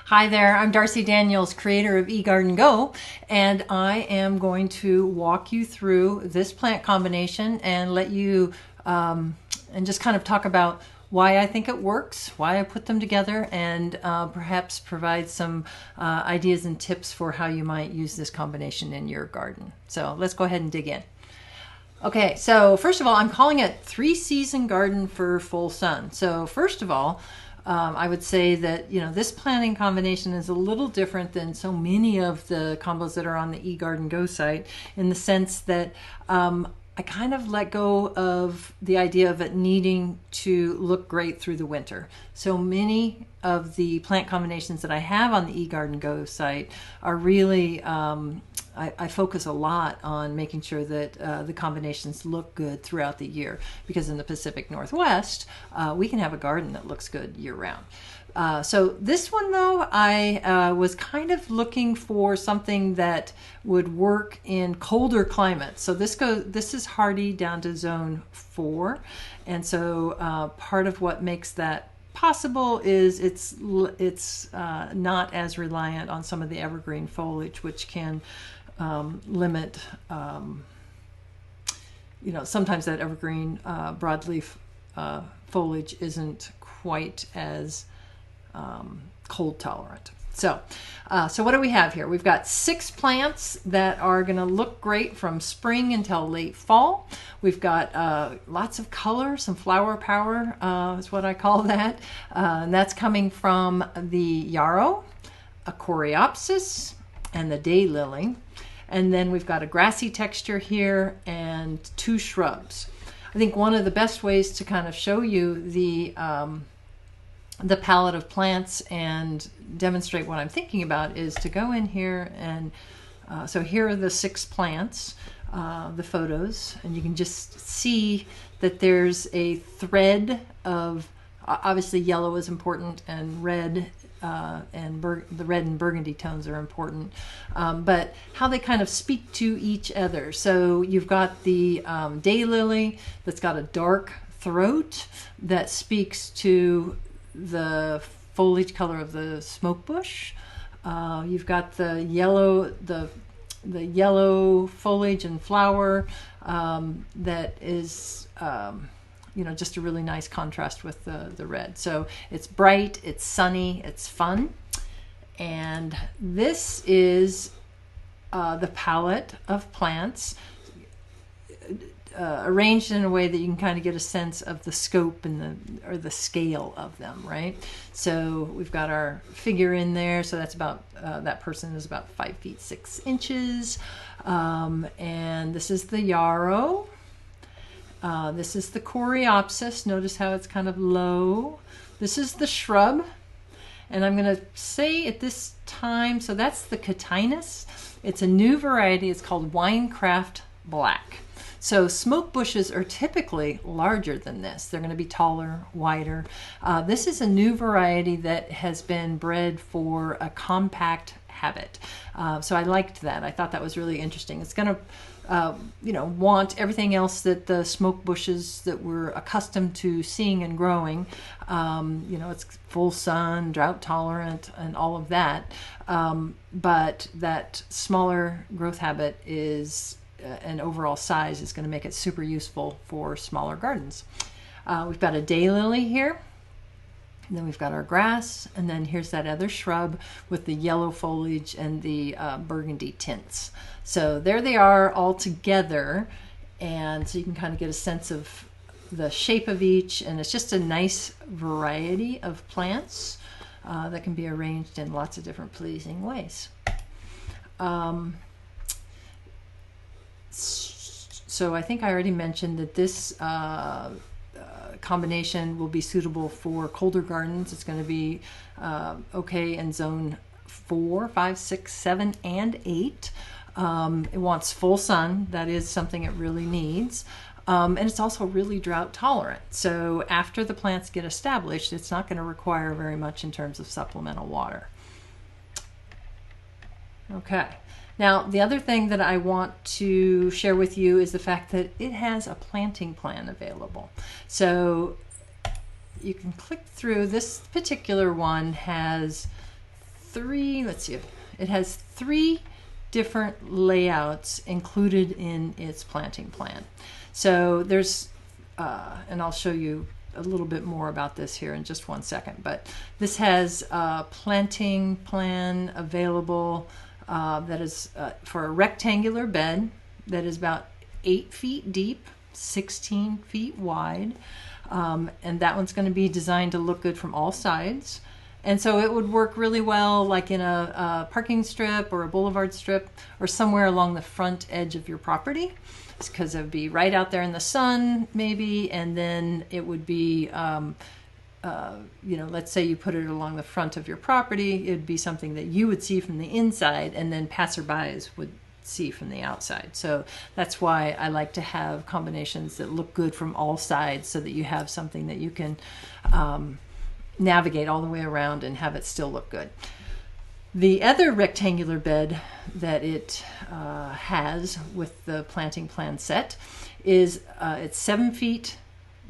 Hi there, I'm Darcy Daniels, creator of eGardenGo, and I am going to walk you through this plant combination and let you and just kind of talk about why I think it works, why I put them together, and perhaps provide some ideas and tips for how you might use this combination in your garden. So let's go ahead and dig in. Okay, so first of all, I'm calling it 3-season garden for full sun. So first of all, I would say that, this planting combination is a little different than so many of the combos that are on the eGardenGo site, in the sense that I kind of let go of the idea of it needing to look great through the winter. So many of the plant combinations that I have on the eGardenGo site are really, I focus a lot on making sure that the combinations look good throughout the year, because in the Pacific Northwest, we can have a garden that looks good year-round. So this one, though, I was kind of looking for something that would work in colder climates. So this is hardy down to zone 4, and so part of what makes that possible is it's not as reliant on some of the evergreen foliage, which can limit, sometimes that evergreen broadleaf foliage isn't quite as cold tolerant. So what do we have here? We've got 6 plants that are going to look great from spring until late fall. We've got lots of color, some flower power is what I call that. And that's coming from the yarrow, a coreopsis, and the daylily. And then we've got a grassy texture here and 2 shrubs. I think one of the best ways to kind of show you the palette of plants and demonstrate what I'm thinking about is to go in here and so here are the 6 plants, the photos, and you can just see that there's a thread of, obviously yellow is important, and red and the red and burgundy tones are important, but how they kind of speak to each other. So you've got the daylily that's got a dark throat that speaks to the foliage color of the smoke bush. You've got the yellow, the yellow foliage and flower that is just a really nice contrast with the red. So it's bright, it's sunny, it's fun. And this is the palette of plants arranged in a way that you can kind of get a sense of the scope and the scale of them, right? So we've got our figure in there. So that's about, that person is about 5 feet 6 inches. And this is the yarrow. This is the coreopsis. Notice how it's kind of low. This is the shrub. And I'm going to say at this time, so that's the catinus. It's a new variety. It's called Winecraft Black. So smoke bushes are typically larger than this. They're going to be taller, wider. This is a new variety that has been bred for a compact habit. So I liked that. I thought that was really interesting. It's going to want everything else that the smoke bushes that we're accustomed to seeing and growing. It's full sun, drought tolerant, and all of that. But that smaller growth habit is and overall size is going to make it super useful for smaller gardens. We've got a daylily here. And then we've got our grass, and then here's that other shrub with the yellow foliage and the burgundy tints. So there they are all together, and so you can kind of get a sense of the shape of each, and it's just a nice variety of plants that can be arranged in lots of different pleasing ways. So I think I already mentioned that this combination will be suitable for colder gardens. It's going to be okay in zone 4, 5, 6, 7, and 8. It wants full sun. That is something it really needs. And it's also really drought tolerant. So after the plants get established, it's not going to require very much in terms of supplemental water. Okay. Now, the other thing that I want to share with you is the fact that it has a planting plan available. So you can click through. This particular one has three, let's see, it has three different layouts included in its planting plan. So there's, and I'll show you a little bit more about this here in just one second, but this has a planting plan available that is for a rectangular bed that is about 8 feet deep, 16 feet wide, and that one's going to be designed to look good from all sides. And so it would work really well like in a parking strip or a boulevard strip or somewhere along the front edge of your property, because it would be right out there in the sun maybe, and then it would be, let's say you put it along the front of your property, it'd be something that you would see from the inside and then passerbys would see from the outside. So that's why I like to have combinations that look good from all sides, so that you have something that you can navigate all the way around and have it still look good. The other rectangular bed that it has with the planting plan set is it's 7 feet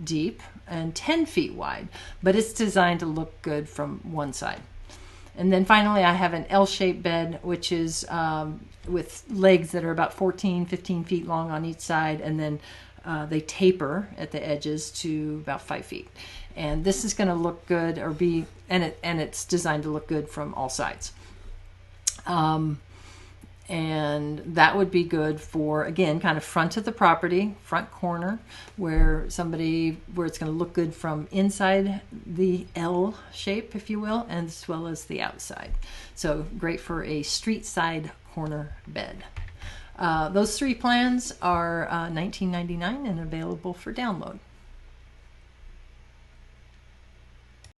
deep and 10 feet wide, but it's designed to look good from one side. And then finally I have an L-shaped bed, which is with legs that are about 15 feet long on each side, and then they taper at the edges to about 5 feet. And this is going to look good, or be, and it's designed to look good from all sides. And that would be good for, again, kind of front of the property, front corner, where it's going to look good from inside the L shape, if you will, as well as the outside. So great for a street side corner bed. Those three plans are $19.99 and available for download.